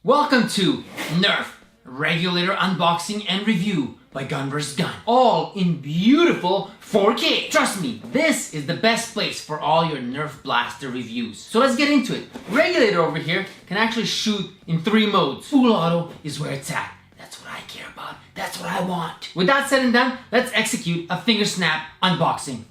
Welcome to Nerf Regulator unboxing and review by GunVsGun. All in beautiful 4K. Trust me, this is the best place for all your Nerf blaster reviews. So let's get into it. Regulator over here can actually shoot in 3 modes. Full auto is where it's at. That's what I care about. That's what I want. With that said and done, let's execute a finger snap unboxing.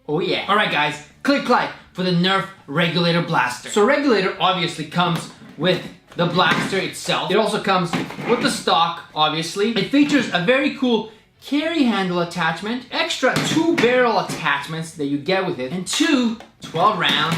Oh yeah. Alright guys, click like for the Nerf Regulator blaster. So Regulator obviously comes with the blaster itself. It also comes with the stock, obviously. It features a very cool carry handle attachment, extra 2 barrel attachments that you get with it, and 2 12-round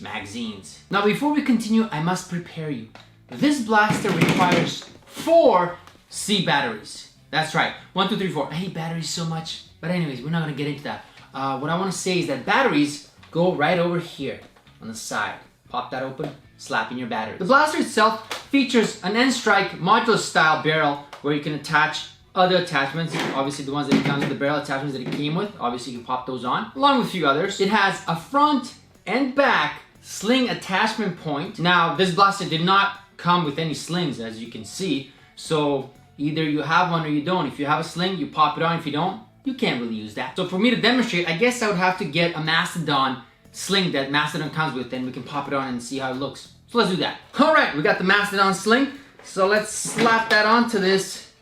magazines. Now before we continue, I must prepare you. This blaster requires 4 C batteries. That's right, 1, 2, 3, 4. I hate batteries so much. But anyways, we're not gonna get into that. What I wanna say is that batteries go right over here on the side. Pop that open, slap in your battery. The blaster itself features an N-Strike Modulus style barrel where you can attach other attachments, obviously the ones that it comes with, the barrel attachments that it came with, obviously you can pop those on, along with a few others. It has a front and back sling attachment point. Now this blaster did not come with any slings, as you can see, so either you have one or you don't. If you have a sling, you pop it on. If you don't, you can't really use that. So for me to demonstrate, I guess I would have to get a Mastodon sling that Mastodon comes with, and we can pop it on and see how it looks. So let's do that. All right, we got the Mastodon sling. So let's slap that onto this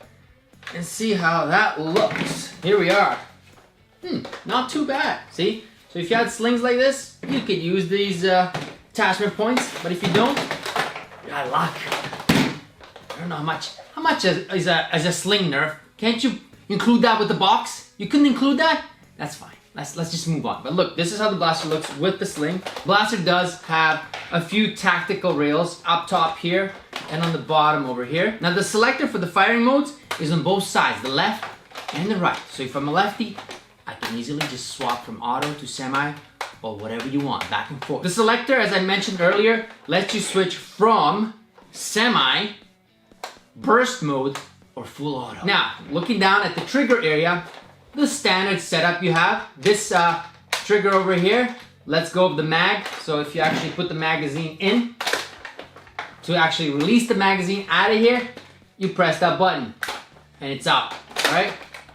and see how that looks. Here we are. Not too bad, see? So if you had slings like this, you could use these attachment points, but if you don't, you're out of luck. I don't know how much is a sling, Nerf? Can't you include that with the box? You couldn't include that? That's fine. Let's just move on. But look, this is how the blaster looks with the sling. Blaster does have a few tactical rails up top here and on the bottom over here. Now the selector for the firing modes is on both sides, the left and the right. So if I'm a lefty, I can easily just swap from auto to semi or whatever you want, back and forth. The selector, as I mentioned earlier, lets you switch from semi, burst mode, or full auto. Now, looking down at the trigger area, the standard setup you have, this trigger over here lets go of the mag. So if you actually put the magazine in, to actually release the magazine out of here, you press that button and it's out, all right?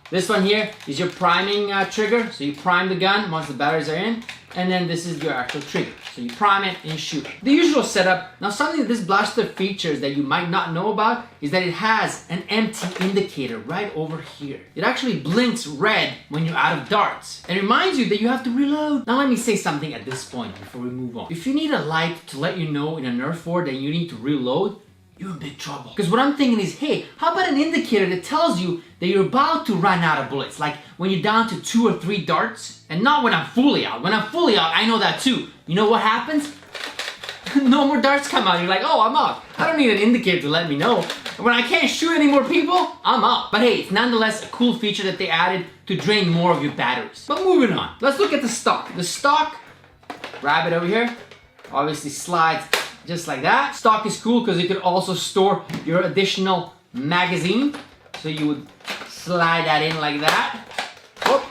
This one here is your priming trigger. So you prime the gun once the batteries are in, and then this is your actual trigger. So you prime it and you shoot. The usual setup. Now something that this blaster features that you might not know about is that it has an empty indicator right over here. It actually blinks red when you're out of darts. It reminds you that you have to reload. Now let me say something at this point before we move on. If you need a light to let you know in a Nerf war that you need to reload, you're in big trouble. Because what I'm thinking is, hey, how about an indicator that tells you that you're about to run out of bullets? Like when you're down to 2 or 3 darts, and not when I'm fully out. When I'm fully out, I know that too. You know what happens? No more darts come out. You're like, oh, I'm out. I don't need an indicator to let me know. When I can't shoot any more people, I'm out. But hey, it's nonetheless a cool feature that they added to drain more of your batteries. But moving on, let's look at the stock. The stock, grab it over here, obviously slides just like that. Stock is cool because you could also store your additional magazine. So you would slide that in like that. Oh.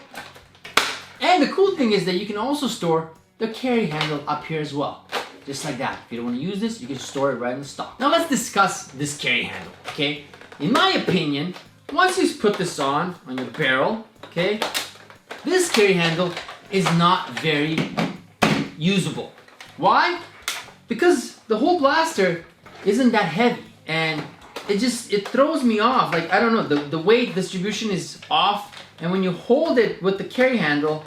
And the cool thing is that you can also store the carry handle up here as well. Just like that. If you don't want to use this, you can store it right in the stock. Now let's discuss this carry handle, okay? In my opinion, once you put this on your barrel, okay, this carry handle is not very usable. Why? Because the whole blaster isn't that heavy, and it throws me off. Like, I don't know, the weight distribution is off, and when you hold it with the carry handle,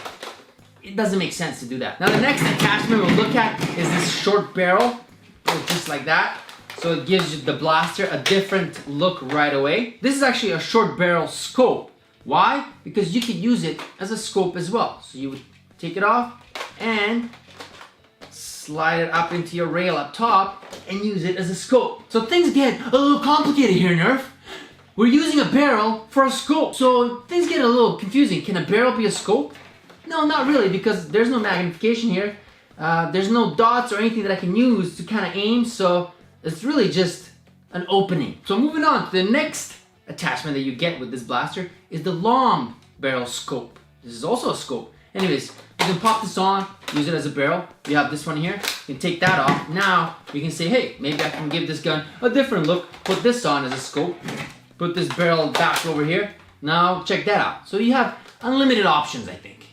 it doesn't make sense to do that. Now the next attachment we'll look at is this short barrel, just like that. So it gives the blaster a different look right away. This is actually a short barrel scope. Why? Because you could use it as a scope as well. So you would take it off and slide it up into your rail up top and use it as a scope. So things get a little complicated here, Nerf. We're using a barrel for a scope. So things get a little confusing. Can a barrel be a scope? No, not really, because there's no magnification here. There's no dots or anything that I can use to kind of aim, so it's really just an opening. So moving on to the next attachment that you get with this blaster is the long barrel scope. This is also a scope. Anyways, You can pop this on, use it as a barrel. You have this one here, you can take that off. Now you can say, hey, maybe I can give this gun a different look. Put this on as a scope. Put this barrel back over here. Now check that out. So you have unlimited options, I think.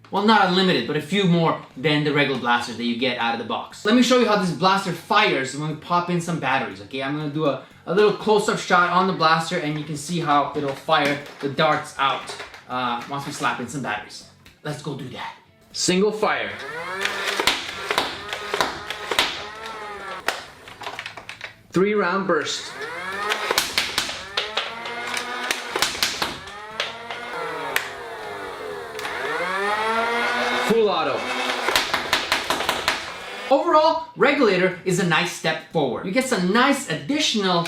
Well, not unlimited, but a few more than the regular blasters that you get out of the box. Let me show you how this blaster fires when we pop in some batteries, okay? I'm gonna do a little close-up shot on the blaster and you can see how it'll fire the darts out once we slap in some batteries. Let's go do that. Single fire. Three-round burst. Full auto. Overall, Regulator is a nice step forward. You get some nice additional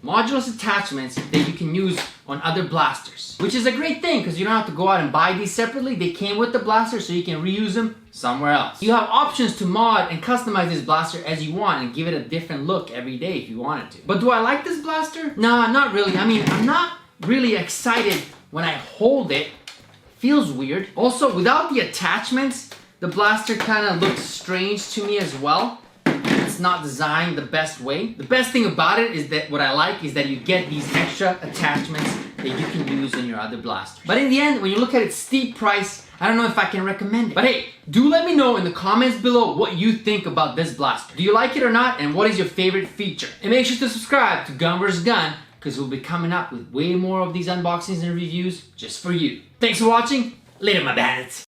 Modulus attachments that you can use on other blasters, which is a great thing because you don't have to go out and buy these separately. They came with the blaster so you can reuse them somewhere else. You have options to mod and customize this blaster as you want and give it a different look every day if you wanted to. But do I like this blaster? Nah, not really. I mean, I'm not really excited when I hold it. Feels weird. Also, without the attachments, the blaster kind of looks strange to me as well. It's not designed the best way. The best thing about it is that what I like is that you get these extra attachments that you can use in your other blasters. But in the end, when you look at its steep price, I don't know if I can recommend it. But hey, do let me know in the comments below what you think about this blaster. Do you like it or not? And what is your favorite feature? And make sure to subscribe to GunVsGun because we'll be coming up with way more of these unboxings and reviews just for you. Thanks for watching. Later, my bandits.